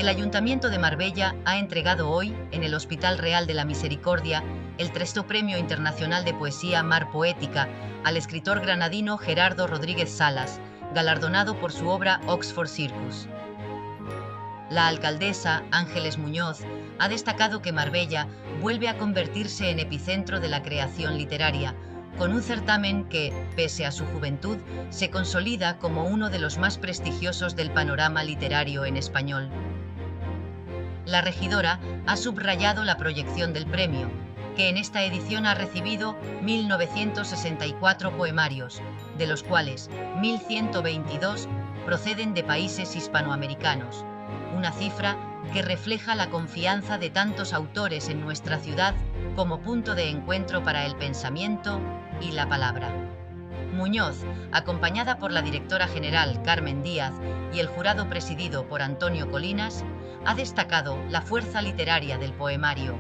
El Ayuntamiento de Marbella ha entregado hoy, en el Hospital Real de la Misericordia, el III Premio Internacional de Poesía Mar Poética al escritor granadino Gerardo Rodríguez Salas, galardonado por su obra Oxford Circus. La alcaldesa, Ángeles Muñoz, ha destacado que Marbella vuelve a convertirse en epicentro de la creación literaria, con un certamen que, pese a su juventud, se consolida como uno de los más prestigiosos del panorama literario en español. La regidora ha subrayado la proyección del premio, que en esta edición ha recibido 1.964 poemarios, de los cuales 1.122 proceden de países hispanoamericanos, una cifra que refleja la confianza de tantos autores en nuestra ciudad como punto de encuentro para el pensamiento y la palabra. Muñoz, acompañada por la directora general Carmen Díaz y el jurado presidido por Antonio Colinas, ha destacado la fuerza literaria del poemario,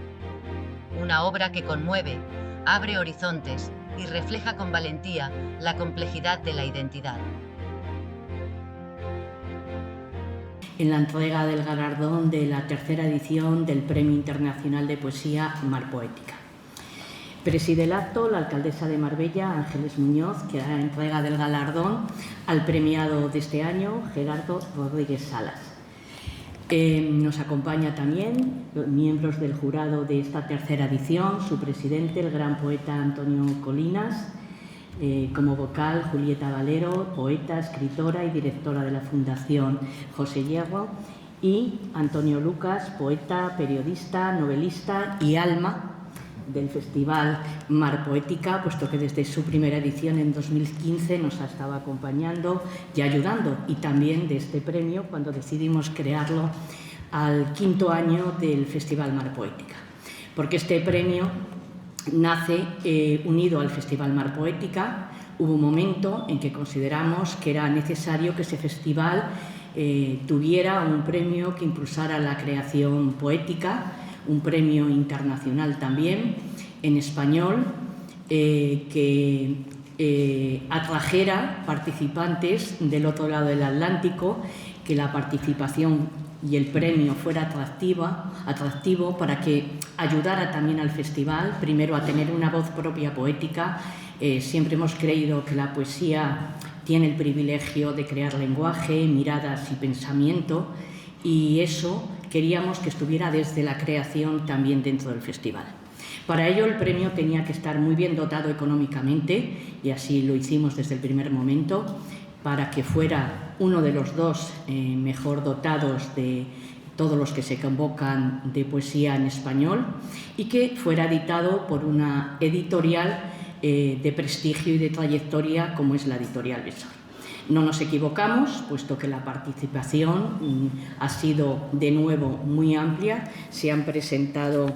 una obra que conmueve, abre horizontes y refleja con valentía la complejidad de la identidad. En la entrega del galardón de la tercera edición del Premio Internacional de Poesía Mar Poética. Preside el acto la alcaldesa de Marbella, Ángeles Muñoz, que da entrega del galardón al premiado de este año, Gerardo Rodríguez Salas. Nos acompaña también los miembros del jurado de esta tercera edición, su presidente, el gran poeta Antonio Colinas, como vocal Julieta Valero, poeta, escritora y directora de la Fundación José Hierro, y Antonio Lucas, poeta, periodista, novelista y alma del Festival Mar Poética, puesto que desde su primera edición en 2015 nos ha estado acompañando y ayudando, y también de este premio cuando decidimos crearlo al 5º año del Festival Mar Poética, porque este premio nace unido al Festival Mar Poética. Hubo un momento en que consideramos que era necesario que ese festival tuviera un premio que impulsara la creación poética, un premio internacional también, en español, que atrajera participantes del otro lado del Atlántico, que la participación y el premio fuera atractivo para que ayudara también al festival, primero a tener una voz propia poética. Siempre hemos creído que la poesía tiene el privilegio de crear lenguaje, miradas y pensamiento, y eso queríamos que estuviera desde la creación también dentro del festival. Para ello el premio tenía que estar muy bien dotado económicamente, y así lo hicimos desde el primer momento, para que fuera uno de los dos mejor dotados de todos los que se convocan de poesía en español, y que fuera editado por una editorial de prestigio y de trayectoria como es la editorial Besor. No nos equivocamos, puesto que la participación ha sido de nuevo muy amplia. Se han presentado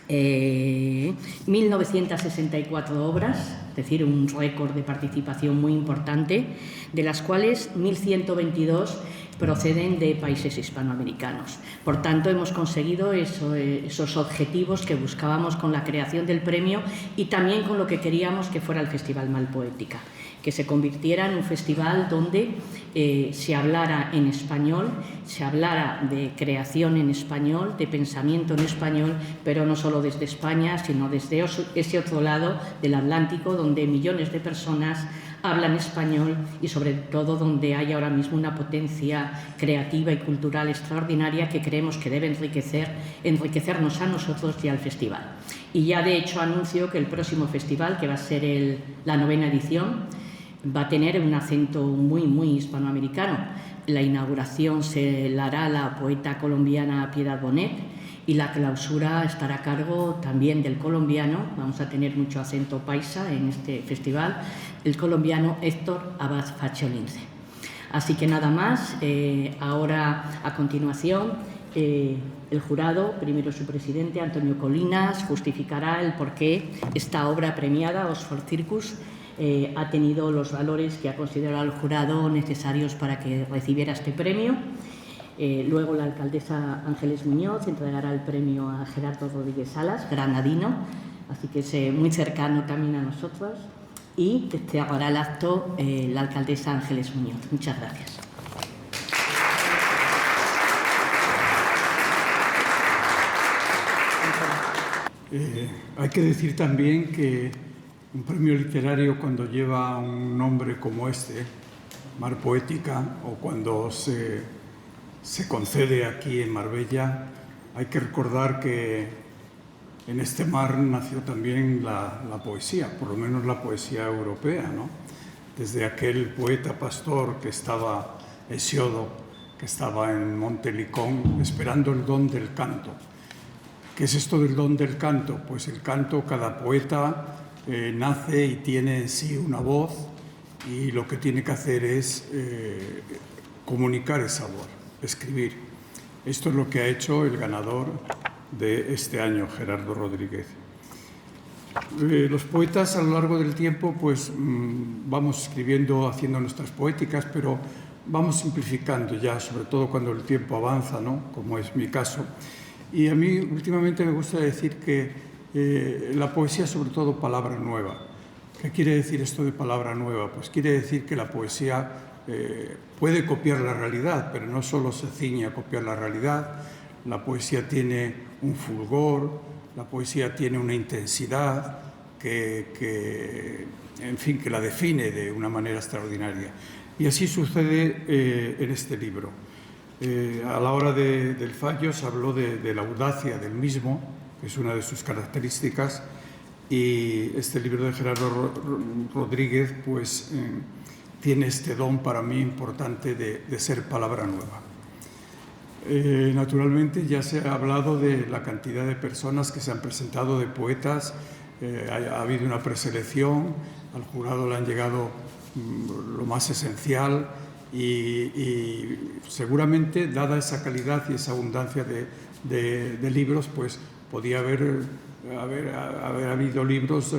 1.964 obras, es decir, un récord de participación muy importante, de las cuales 1.122 proceden de países hispanoamericanos. Por tanto, hemos conseguido esos objetivos que buscábamos con la creación del premio y también con lo que queríamos que fuera el Festival Mar Poética, que se convirtiera en un festival donde se hablara en español, se hablara de creación en español, de pensamiento en español, pero no solo desde España, sino desde ese otro lado del Atlántico, donde millones de personas hablan español y sobre todo donde hay ahora mismo una potencia creativa y cultural extraordinaria que creemos que debe enriquecernos a nosotros y al festival. Y ya de hecho anuncio que el próximo festival, que va a ser la 9ª edición, va a tener un acento muy, muy hispanoamericano. La inauguración se la hará la poeta colombiana Piedad Bonet y la clausura estará a cargo también del colombiano, vamos a tener mucho acento paisa en este festival, el colombiano Héctor Abad Facholince. Así que nada más, ahora a continuación el jurado, primero su presidente Antonio Colinas, justificará el por qué esta obra premiada, Oxford Circus, ha tenido los valores que ha considerado el jurado necesarios para que recibiera este premio. Luego la alcaldesa Ángeles Muñoz entregará el premio a Gerardo Rodríguez Salas, granadino, así que es muy cercano también a nosotros. Y cerrará el acto la alcaldesa Ángeles Muñoz. Muchas gracias. Hay que decir también que un premio literario, cuando lleva un nombre como este, Mar Poética, o cuando se concede aquí en Marbella, hay que recordar que en este mar nació también la poesía, por lo menos la poesía europea, ¿no? Desde aquel poeta pastor que estaba, Hesiodo, que estaba en Montelicón esperando el don del canto. ¿Qué es esto del don del canto? Pues el canto, cada poeta nace y tiene en sí una voz, y lo que tiene que hacer es comunicar esa voz, escribir. Esto es lo que ha hecho el ganador de este año, Gerardo Rodríguez. Los poetas a lo largo del tiempo pues vamos escribiendo, haciendo nuestras poéticas, pero vamos simplificando ya, sobre todo cuando el tiempo avanza, ¿no? Como es mi caso. Y a mí últimamente me gusta decir que la poesía es sobre todo palabra nueva. ¿Qué quiere decir esto de palabra nueva? Pues quiere decir que la poesía puede copiar la realidad, pero no solo se ciñe a copiar la realidad. La poesía tiene un fulgor, la poesía tiene una intensidad que la define de una manera extraordinaria. Y así sucede en este libro. A la hora del fallo se habló de la audacia del mismo, que es una de sus características, y este libro de Gerardo Rodríguez pues tiene este don para mí importante de ser palabra nueva. Naturalmente ya se ha hablado de la cantidad de personas que se han presentado, de poetas. Ha habido una preselección, al jurado le han llegado lo más esencial y seguramente, dada esa calidad y esa abundancia de libros, pues podía haber habido libros,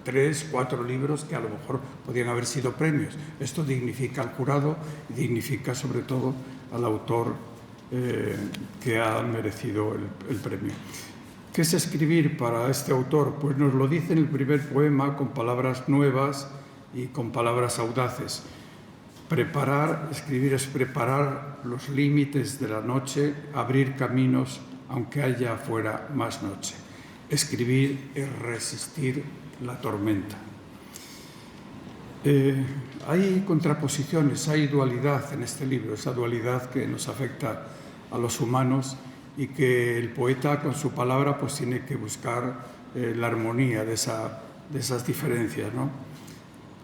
3, 4 libros que a lo mejor podían haber sido premios. Esto dignifica al jurado y dignifica sobre todo al autor que ha merecido el premio. ¿Qué es escribir para este autor? Pues nos lo dice en el primer poema, con palabras nuevas y con palabras audaces. Escribir es preparar los límites de la noche, abrir caminos aunque haya afuera más noche. Escribir es resistir la tormenta. Hay contraposiciones, hay dualidad en este libro, esa dualidad que nos afecta a los humanos y que el poeta con su palabra pues tiene que buscar la armonía de esas diferencias, ¿no?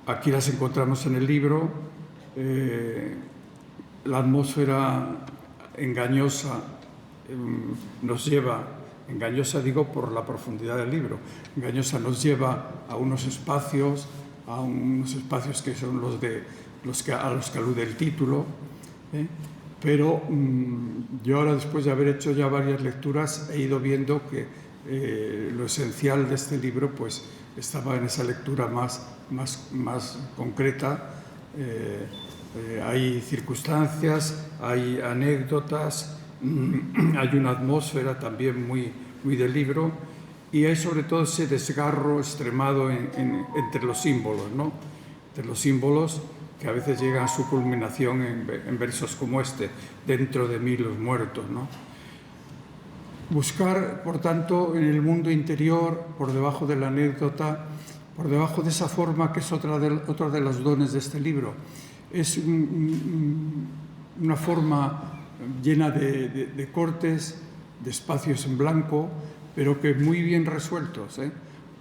Aquí las encontramos en el libro. La atmósfera engañosa nos lleva, engañosa digo por la profundidad del libro, engañosa nos lleva a unos espacios que son a los que alude el título, pero yo ahora, después de haber hecho ya varias lecturas, he ido viendo que lo esencial de este libro pues estaba en esa lectura más concreta. Hay circunstancias, hay anécdotas, hay una atmósfera también muy del libro, y hay sobre todo ese desgarro extremado entre los símbolos, ¿no? Entre los símbolos que a veces llegan a su culminación en versos como este: dentro de mí los muertos, ¿no? Buscar, por tanto, en el mundo interior, por debajo de la anécdota, por debajo de esa forma que es otra de los dones de este libro. Es una forma llena de cortes, de espacios en blanco, pero que muy bien resueltos,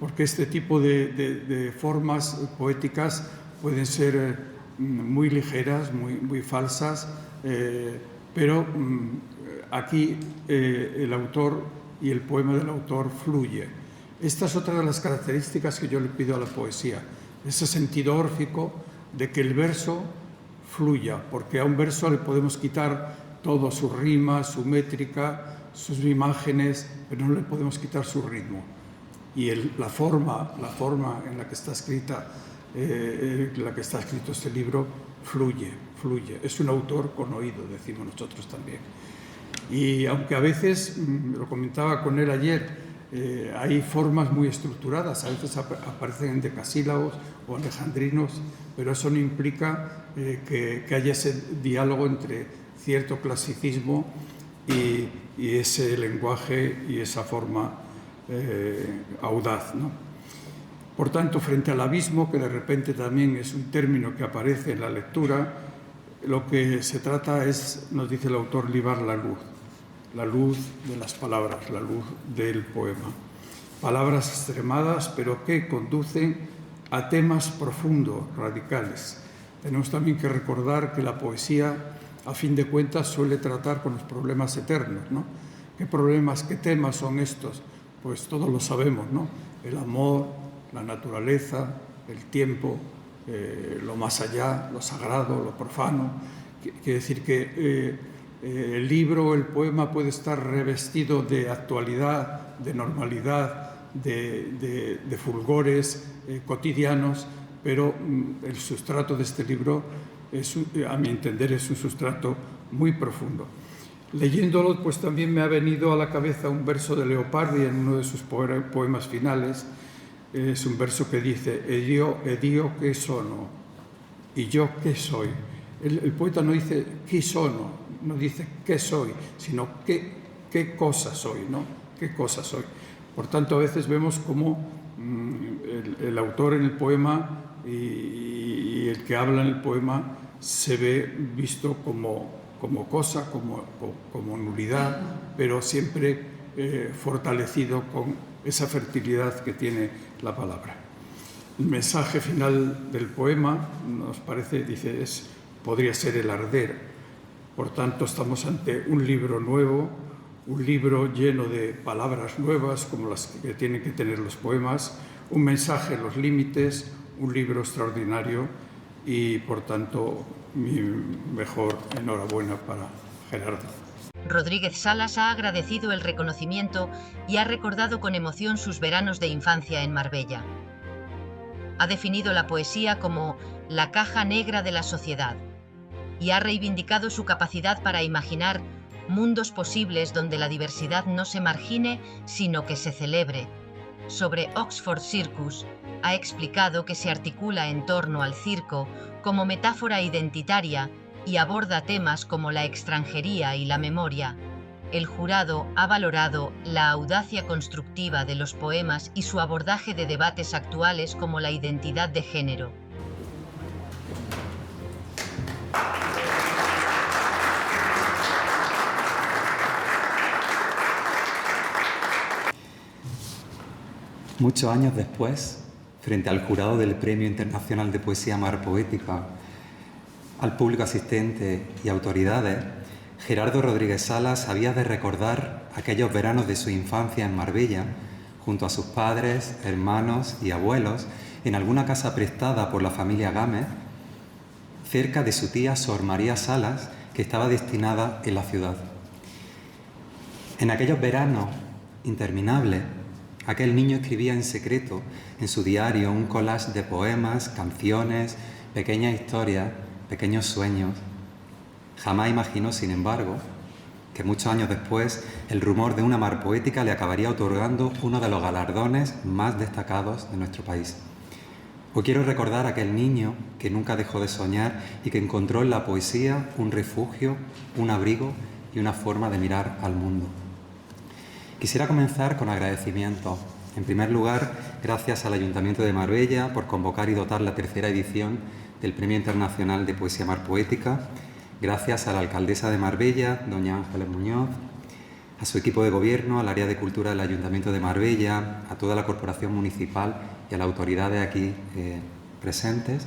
porque este tipo de formas poéticas pueden ser muy ligeras, muy falsas, pero aquí el autor y el poema del autor fluye. Esta es otra de las características que yo le pido a la poesía, ese sentido órfico de que el verso fluya, porque a un verso le podemos quitar todo, su rima, su métrica, sus imágenes, pero no le podemos quitar su ritmo. Y la forma en la que está escrito este libro fluye. Es un autor con oído, decimos nosotros también. Y aunque a veces, lo comentaba con él ayer, hay formas muy estructuradas, a veces aparecen en decasílabos o alejandrinos, pero eso no implica que haya ese diálogo entre cierto clasicismo y ese lenguaje y esa forma audaz, ¿no? Por tanto, frente al abismo, que de repente también es un término que aparece en la lectura, lo que se trata es, nos dice el autor, libar la luz de las palabras, la luz del poema. Palabras extremadas, pero que conducen a temas profundos, radicales. Tenemos también que recordar que la poesía, a fin de cuentas, suele tratar con los problemas eternos, ¿no? ¿Qué problemas, qué temas son estos? Pues todos lo sabemos, ¿no? El amor, la naturaleza, el tiempo, lo más allá, lo sagrado, lo profano. Quiere decir que el libro, el poema puede estar revestido de actualidad, de normalidad, de fulgores cotidianos, pero el sustrato de este libro, a mi entender, es un sustrato muy profundo. Leyéndolo, pues también me ha venido a la cabeza un verso de Leopardi en uno de sus poemas finales. Es un verso que dice: Edio che sono, y yo qué soy. El poeta no dice qué sono, no dice qué soy, sino qué cosa soy, ¿no? ¿Qué cosa soy? Por tanto, a veces vemos como el autor en el poema y el que habla en el poema se ve visto como cosa, como nulidad, pero siempre fortalecido con esa fertilidad que tiene la palabra. El mensaje final del poema nos parece, dice, podría ser el arder. Por tanto, estamos ante un libro nuevo, un libro lleno de palabras nuevas, como las que tienen que tener los poemas, un mensaje en los límites, un libro extraordinario y, por tanto, mi mejor enhorabuena para Gerardo. Rodríguez Salas ha agradecido el reconocimiento y ha recordado con emoción sus veranos de infancia en Marbella. Ha definido la poesía como la caja negra de la sociedad y ha reivindicado su capacidad para imaginar mundos posibles donde la diversidad no se margine, sino que se celebre. Sobre Oxford Circus, ha explicado que se articula en torno al circo como metáfora identitaria y aborda temas como la extranjería y la memoria. El jurado ha valorado la audacia constructiva de los poemas y su abordaje de debates actuales como la identidad de género. Muchos años después, frente al jurado del Premio Internacional de Poesía Mar Poética, al público asistente y autoridades, Gerardo Rodríguez Salas había de recordar aquellos veranos de su infancia en Marbella, junto a sus padres, hermanos y abuelos, en alguna casa prestada por la familia Gámez, cerca de su tía Sor María Salas, que estaba destinada en la ciudad. En aquellos veranos interminables, aquel niño escribía en secreto en su diario un collage de poemas, canciones, pequeñas historias, pequeños sueños. Jamás imaginó, sin embargo, que muchos años después el rumor de una mar poética le acabaría otorgando uno de los galardones más destacados de nuestro país. Hoy quiero recordar a aquel niño que nunca dejó de soñar y que encontró en la poesía un refugio, un abrigo y una forma de mirar al mundo. Quisiera comenzar con agradecimientos. En primer lugar, gracias al Ayuntamiento de Marbella por convocar y dotar la tercera edición del Premio Internacional de Poesía Mar Poética. Gracias a la alcaldesa de Marbella, doña Ángeles Muñoz, a su equipo de gobierno, al área de cultura del Ayuntamiento de Marbella, a toda la corporación municipal y a las autoridades aquí presentes.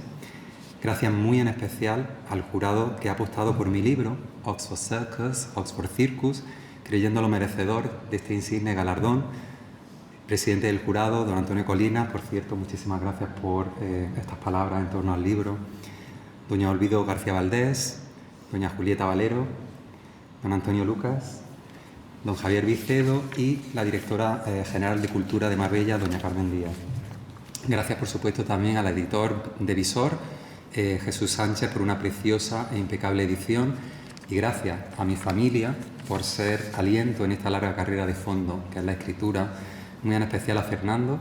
Gracias muy en especial al jurado que ha apostado por mi libro, Oxford Circus, creyéndolo merecedor de este insigne galardón. Presidente del jurado, don Antonio Colinas, por cierto, muchísimas gracias por estas palabras en torno al libro. Doña Olvido García Valdés, doña Julieta Valero, don Antonio Lucas, don Javier Vicedo y la directora general de Cultura de Marbella, doña Carmen Díaz. Gracias, por supuesto, también al editor de Visor, Jesús Sánchez, por una preciosa e impecable edición. Y gracias a mi familia por ser aliento en esta larga carrera de fondo, que es la escritura. Muy en especial a Fernando,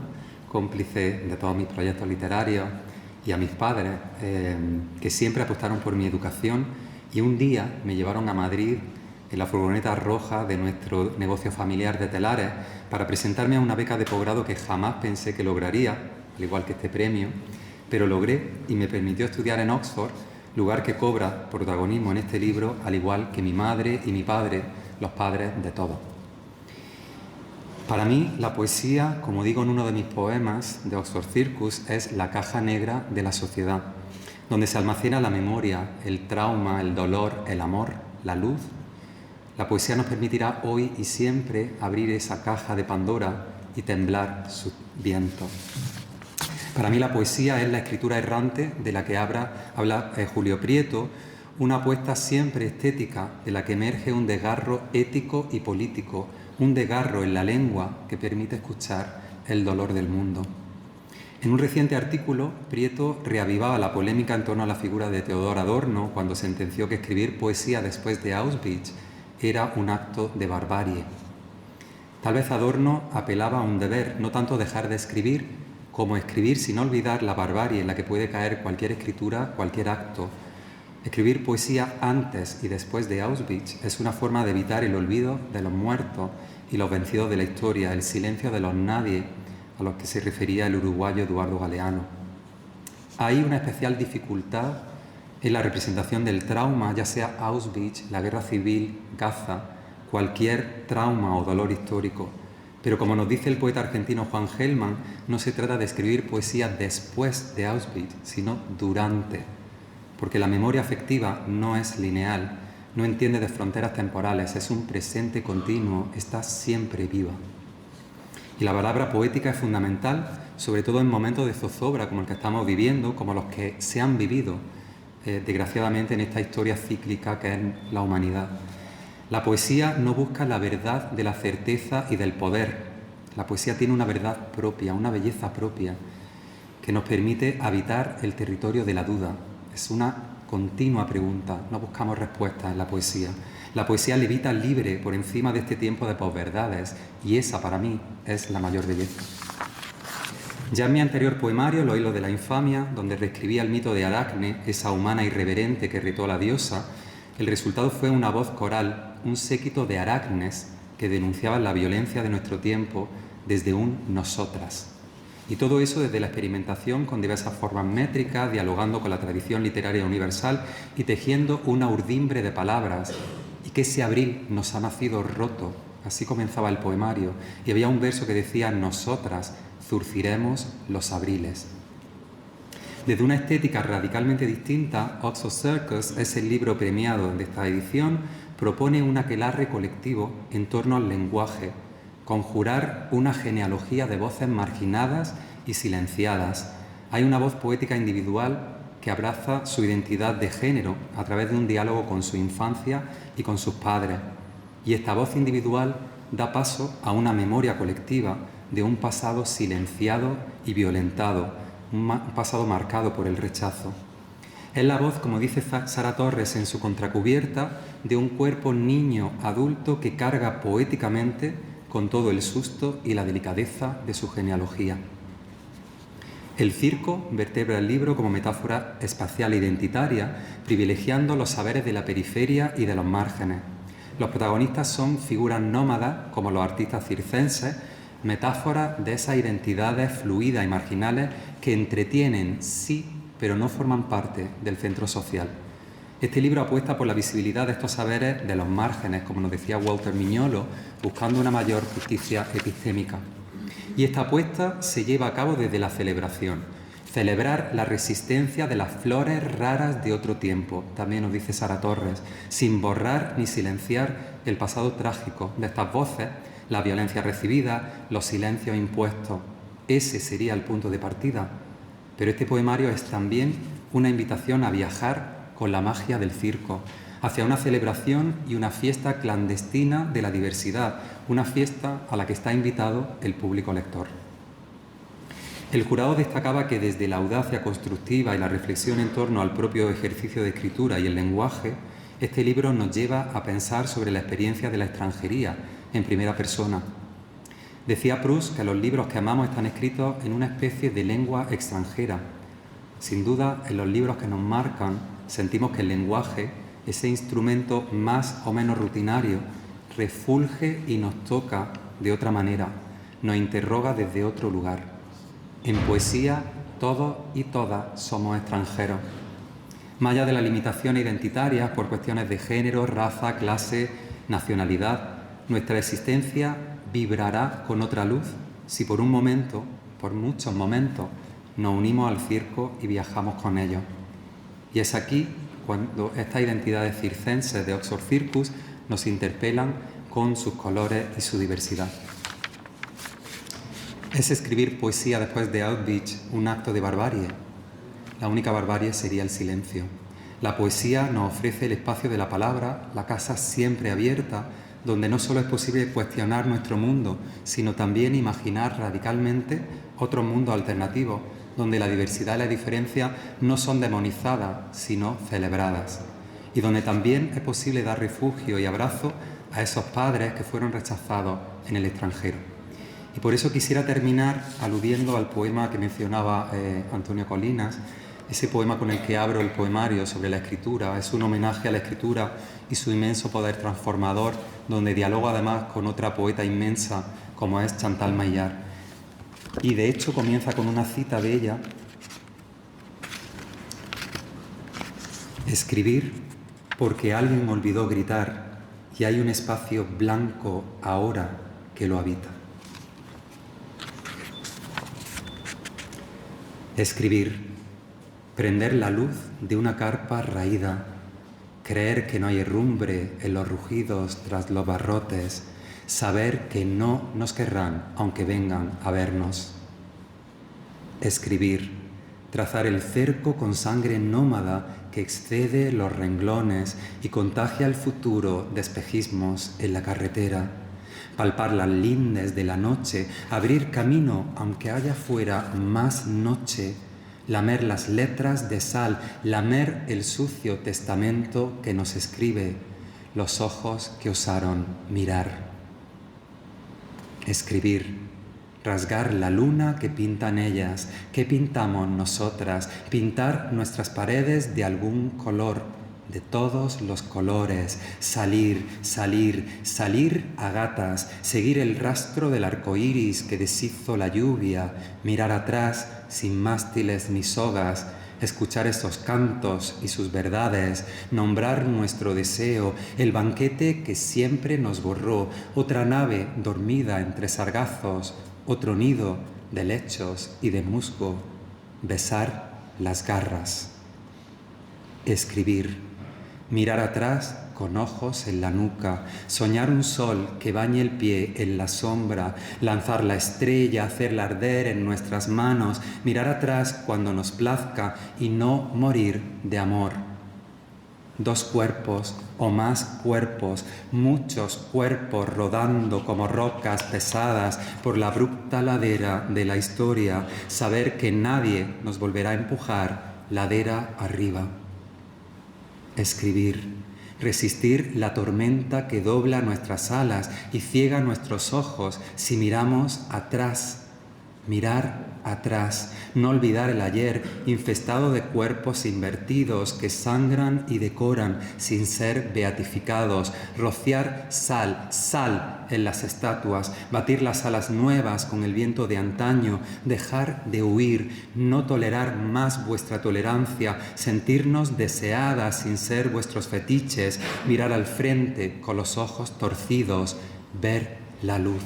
cómplice de todos mis proyectos literarios, y a mis padres, que siempre apostaron por mi educación y un día me llevaron a Madrid en la furgoneta roja de nuestro negocio familiar de telares para presentarme a una beca de posgrado que jamás pensé que lograría, al igual que este premio, pero logré y me permitió estudiar en Oxford, lugar que cobra protagonismo en este libro, al igual que mi madre y mi padre, los padres de todos. Para mí, la poesía, como digo en uno de mis poemas de Oxford Circus, es la caja negra de la sociedad, donde se almacena la memoria, el trauma, el dolor, el amor, la luz. La poesía nos permitirá hoy y siempre abrir esa caja de Pandora y temblar sus vientos. Para mí la poesía es la escritura errante de la que habla Julio Prieto, una apuesta siempre estética de la que emerge un desgarro ético y político, un desgarro en la lengua que permite escuchar el dolor del mundo. En un reciente artículo, Prieto reavivaba la polémica en torno a la figura de Theodor Adorno cuando sentenció que escribir poesía después de Auschwitz era un acto de barbarie. Tal vez Adorno apelaba a un deber, no tanto dejar de escribir, como escribir sin olvidar la barbarie en la que puede caer cualquier escritura, cualquier acto. Escribir poesía antes y después de Auschwitz es una forma de evitar el olvido de los muertos y los vencidos de la historia, el silencio de los nadie, a los que se refería el uruguayo Eduardo Galeano. Hay una especial dificultad en la representación del trauma, ya sea Auschwitz, la guerra civil, Gaza, cualquier trauma o dolor histórico. Pero como nos dice el poeta argentino Juan Gelman, no se trata de escribir poesía después de Auschwitz, sino durante. Porque la memoria afectiva no es lineal, no entiende de fronteras temporales, es un presente continuo, está siempre viva. Y la palabra poética es fundamental, sobre todo en momentos de zozobra como el que estamos viviendo, como los que se han vivido, desgraciadamente, en esta historia cíclica que es la humanidad. La poesía no busca la verdad de la certeza y del poder. La poesía tiene una verdad propia, una belleza propia, que nos permite habitar el territorio de la duda. Es una continua pregunta, no buscamos respuestas en la poesía. La poesía levita libre por encima de este tiempo de posverdades y esa para mí es la mayor belleza. Ya en mi anterior poemario, Los hilos de la infamia, donde reescribía el mito de Aracne, esa humana irreverente que retó a la diosa, el resultado fue una voz coral, un séquito de aracnes que denunciaban la violencia de nuestro tiempo desde un nosotras. Y todo eso desde la experimentación con diversas formas métricas, dialogando con la tradición literaria universal y tejiendo una urdimbre de palabras. Y que ese abril nos ha nacido roto, así comenzaba el poemario, y había un verso que decía: nosotras zurciremos los abriles. Desde una estética radicalmente distinta, Oxford Circus, es el libro premiado de esta edición, propone un aquelarre colectivo en torno al lenguaje, conjurar una genealogía de voces marginadas y silenciadas. Hay una voz poética individual que abraza su identidad de género a través de un diálogo con su infancia y con sus padres. Y esta voz individual da paso a una memoria colectiva de un pasado silenciado y violentado, un pasado marcado por el rechazo. Es la voz, como dice Sara Torres en su contracubierta, de un cuerpo niño adulto que carga poéticamente con todo el susto y la delicadeza de su genealogía. El circo vertebra el libro como metáfora espacial e identitaria, privilegiando los saberes de la periferia y de los márgenes. Los protagonistas son figuras nómadas, como los artistas circenses, metáforas de esas identidades fluidas y marginales que entretienen, sí, pero no forman parte del centro social. Este libro apuesta por la visibilidad de estos saberes de los márgenes, como nos decía Walter Mignolo, buscando una mayor justicia epistémica. Y esta apuesta se lleva a cabo desde la celebración. Celebrar la resistencia de las flores raras de otro tiempo, también nos dice Sara Torres, sin borrar ni silenciar el pasado trágico de estas voces, la violencia recibida, los silencios impuestos. Ese sería el punto de partida. Pero este poemario es también una invitación a viajar con la magia del circo, hacia una celebración y una fiesta clandestina de la diversidad, una fiesta a la que está invitado el público lector. El jurado destacaba que desde la audacia constructiva y la reflexión en torno al propio ejercicio de escritura y el lenguaje, este libro nos lleva a pensar sobre la experiencia de la extranjería en primera persona. Decía Proust que los libros que amamos están escritos en una especie de lengua extranjera. Sin duda, en los libros que nos marcan, sentimos que el lenguaje ese instrumento más o menos rutinario, refulge y nos toca de otra manera, nos interroga desde otro lugar. En poesía, todos y todas somos extranjeros. Más allá de las limitaciones identitarias por cuestiones de género, raza, clase, nacionalidad, nuestra existencia vibrará con otra luz si por un momento, por muchos momentos, nos unimos al circo y viajamos con ellos. Y es aquí cuando estas identidades circenses de Oxford Circus nos interpelan con sus colores y su diversidad. ¿Es escribir poesía después de Auschwitz un acto de barbarie? La única barbarie sería el silencio. La poesía nos ofrece el espacio de la palabra, la casa siempre abierta, donde no solo es posible cuestionar nuestro mundo, sino también imaginar radicalmente otros mundos alternativos, donde la diversidad y la diferencia no son demonizadas, sino celebradas, y donde también es posible dar refugio y abrazo a esos padres que fueron rechazados en el extranjero. Y por eso quisiera terminar aludiendo al poema que mencionaba Antonio Colinas, ese poema con el que abro el poemario sobre la escritura. Es un homenaje a la escritura y su inmenso poder transformador, donde dialogo además con otra poeta inmensa como es Chantal Maillard. Y de hecho comienza con una cita de ella: escribir porque alguien olvidó gritar y hay un espacio blanco ahora que lo habita. Escribir, prender la luz de una carpa raída, creer que no hay herrumbre en los rugidos tras los barrotes, saber que no nos querrán aunque vengan a vernos. Escribir, trazar el cerco con sangre nómada que excede los renglones y contagia el futuro de espejismos en la carretera. Palpar las lindes de la noche, abrir camino aunque haya fuera más noche, lamer las letras de sal, lamer el sucio testamento que nos escribe, los ojos que osaron mirar. Escribir, rasgar la luna que pintan ellas, que pintamos nosotras, pintar nuestras paredes de algún color, de todos los colores, salir, salir, salir a gatas, seguir el rastro del arco iris que deshizo la lluvia, mirar atrás sin mástiles ni sogas, escuchar esos cantos y sus verdades, nombrar nuestro deseo, el banquete que siempre nos borró, otra nave dormida entre sargazos, otro nido de lechos y de musgo, besar las garras. Escribir, mirar atrás con ojos en la nuca, soñar un sol que bañe el pie en la sombra, lanzar la estrella, hacerla arder en nuestras manos, mirar atrás cuando nos plazca y no morir de amor. Dos cuerpos o más cuerpos, muchos cuerpos rodando como rocas pesadas por la abrupta ladera de la historia, saber que nadie nos volverá a empujar ladera arriba. Escribir, resistir la tormenta que dobla nuestras alas y ciega nuestros ojos si miramos atrás. Mirar atrás, no olvidar el ayer infestado de cuerpos invertidos que sangran y decoran sin ser beatificados, rociar sal, sal en las estatuas, batir las alas nuevas con el viento de antaño, dejar de huir, no tolerar más vuestra tolerancia, sentirnos deseadas sin ser vuestros fetiches, mirar al frente con los ojos torcidos, ver la luz.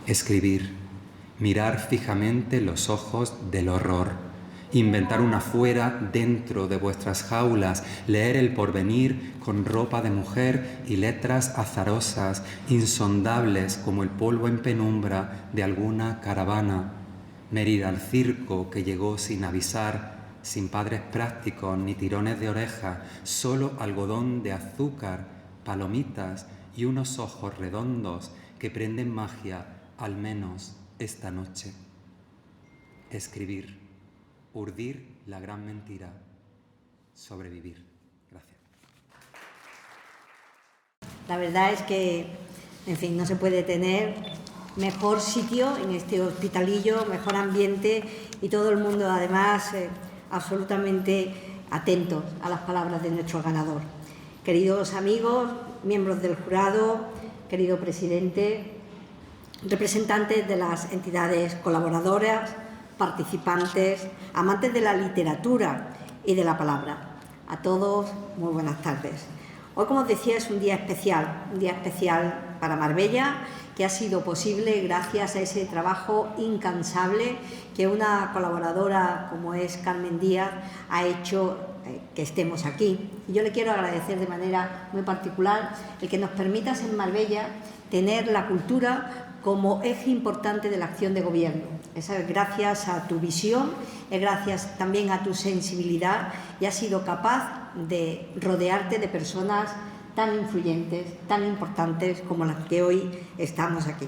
Escribir, mirar fijamente los ojos del horror, inventar una fuera dentro de vuestras jaulas, leer el porvenir con ropa de mujer y letras azarosas, insondables como el polvo en penumbra de alguna caravana, merir al circo que llegó sin avisar, sin padres prácticos ni tirones de oreja, solo algodón de azúcar, palomitas y unos ojos redondos que prenden magia, al menos esta noche. Escribir, urdir la gran mentira, sobrevivir. Gracias. La verdad es que, en fin, no se puede tener mejor sitio en este hospitalillo, mejor ambiente y todo el mundo además absolutamente atentos a las palabras de nuestro ganador. Queridos amigos, miembros del jurado, querido presidente, representantes de las entidades colaboradoras, participantes, amantes de la literatura y de la palabra. A todos, muy buenas tardes. Hoy, como os decía, es un día especial para Marbella, que ha sido posible gracias a ese trabajo incansable que una colaboradora como es Carmen Díaz ha hecho que estemos aquí. Y yo le quiero agradecer de manera muy particular el que nos permitas en Marbella tener la cultura como eje importante de la acción de gobierno. Es gracias a tu visión, es gracias también a tu sensibilidad y has sido capaz de rodearte de personas tan influyentes, tan importantes como las que hoy estamos aquí.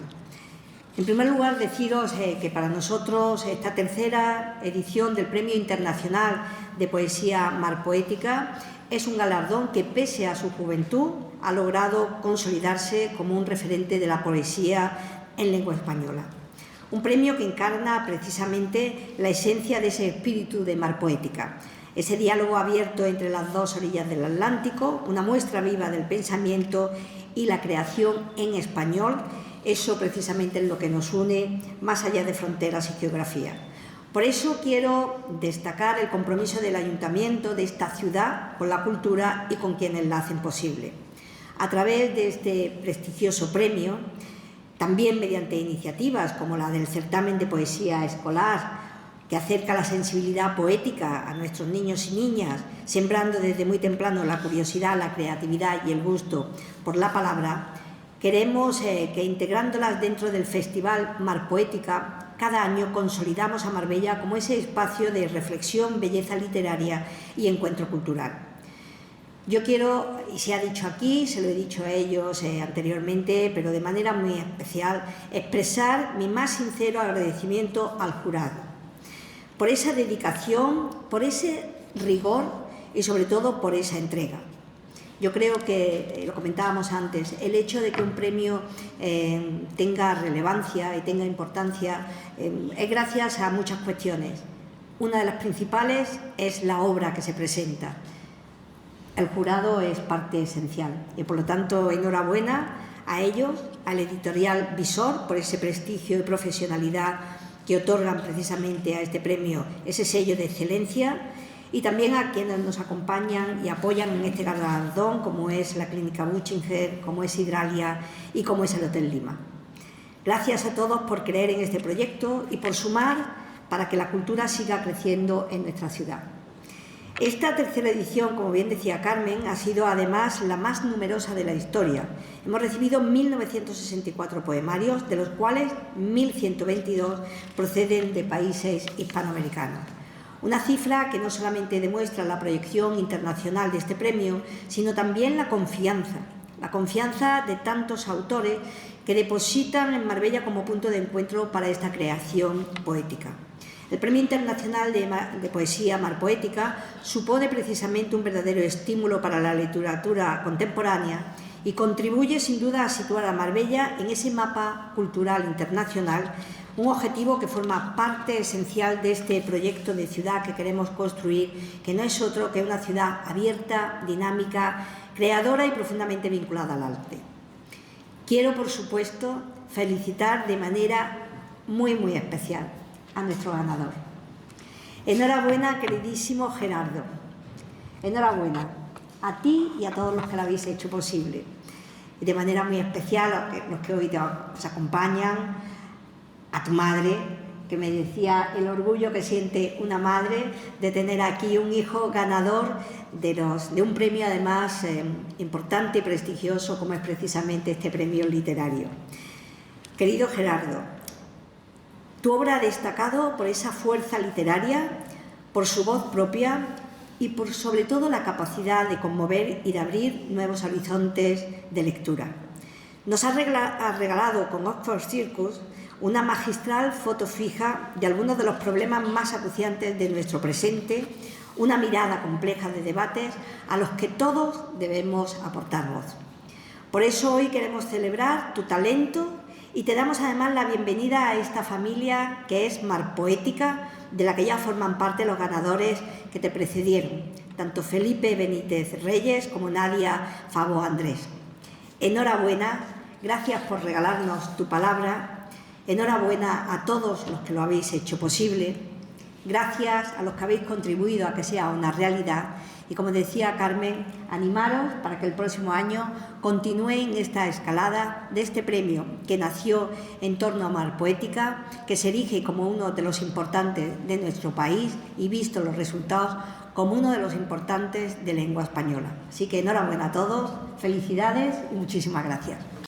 En primer lugar, deciros que para nosotros esta tercera edición del Premio Internacional de Poesía Mar Poética es un galardón que, pese a su juventud, ha logrado consolidarse como un referente de la poesía en lengua española. Un premio que encarna precisamente la esencia de ese espíritu de Mar Poética, ese diálogo abierto entre las dos orillas del Atlántico, una muestra viva del pensamiento y la creación en español. Eso precisamente es lo que nos une más allá de fronteras y geografía. Por eso quiero destacar el compromiso del Ayuntamiento de esta ciudad con la cultura y con quienes la hacen posible. A través de este prestigioso premio, también mediante iniciativas como la del certamen de poesía escolar, que acerca la sensibilidad poética a nuestros niños y niñas, sembrando desde muy temprano la curiosidad, la creatividad y el gusto por la palabra, queremos que integrándolas dentro del Festival Mar Poética, cada año consolidamos a Marbella como ese espacio de reflexión, belleza literaria y encuentro cultural. Yo quiero, y se ha dicho aquí, se lo he dicho a ellos anteriormente, pero de manera muy especial, expresar mi más sincero agradecimiento al jurado por esa dedicación, por ese rigor y sobre todo por esa entrega. Yo creo que, lo comentábamos antes, el hecho de que un premio tenga relevancia y tenga importancia es gracias a muchas cuestiones. Una de las principales es la obra que se presenta. El jurado es parte esencial y, por lo tanto, enhorabuena a ellos, al editorial Visor, por ese prestigio y profesionalidad que otorgan precisamente a este premio ese sello de excelencia, y también a quienes nos acompañan y apoyan en este galardón, como es la Clínica Buchinger, como es Hidralia y como es el Hotel Lima. Gracias a todos por creer en este proyecto y por sumar para que la cultura siga creciendo en nuestra ciudad. Esta tercera edición, como bien decía Carmen, ha sido además la más numerosa de la historia. Hemos recibido 1.964 poemarios, de los cuales 1.122 proceden de países hispanoamericanos. Una cifra que no solamente demuestra la proyección internacional de este premio, sino también la confianza de tantos autores que depositan en Marbella como punto de encuentro para esta creación poética. El Premio Internacional de Poesía Mar Poética supone precisamente un verdadero estímulo para la literatura contemporánea y contribuye sin duda a situar a Marbella en ese mapa cultural internacional, un objetivo que forma parte esencial de este proyecto de ciudad que queremos construir, que no es otro que una ciudad abierta, dinámica, creadora y profundamente vinculada al arte. Quiero, por supuesto, felicitar de manera muy especial a nuestro ganador. Enhorabuena, queridísimo Gerardo. Enhorabuena a ti y a todos los que lo habéis hecho posible. Y de manera muy especial los que hoy os acompañan, a tu madre, que me decía el orgullo que siente una madre de tener aquí un hijo ganador de un premio además importante y prestigioso como es precisamente este premio literario. Querido Gerardo, tu obra ha destacado por esa fuerza literaria, por su voz propia y por sobre todo la capacidad de conmover y de abrir nuevos horizontes de lectura. Nos has regalado con Oxford Circus una magistral foto fija de algunos de los problemas más acuciantes de nuestro presente, una mirada compleja de debates a los que todos debemos aportar voz. Por eso hoy queremos celebrar tu talento y te damos además la bienvenida a esta familia que es Mar Poética, de la que ya forman parte los ganadores que te precedieron, tanto Felipe Benítez Reyes como Nadia Favo Andrés. Enhorabuena, gracias por regalarnos tu palabra, enhorabuena a todos los que lo habéis hecho posible, gracias a los que habéis contribuido a que sea una realidad y, como decía Carmen, animaros para que el próximo año continúen esta escalada de este premio que nació en torno a Mar Poética, que se erige como uno de los importantes de nuestro país y, visto los resultados, como uno de los importantes de lengua española. Así que enhorabuena a todos, felicidades y muchísimas gracias.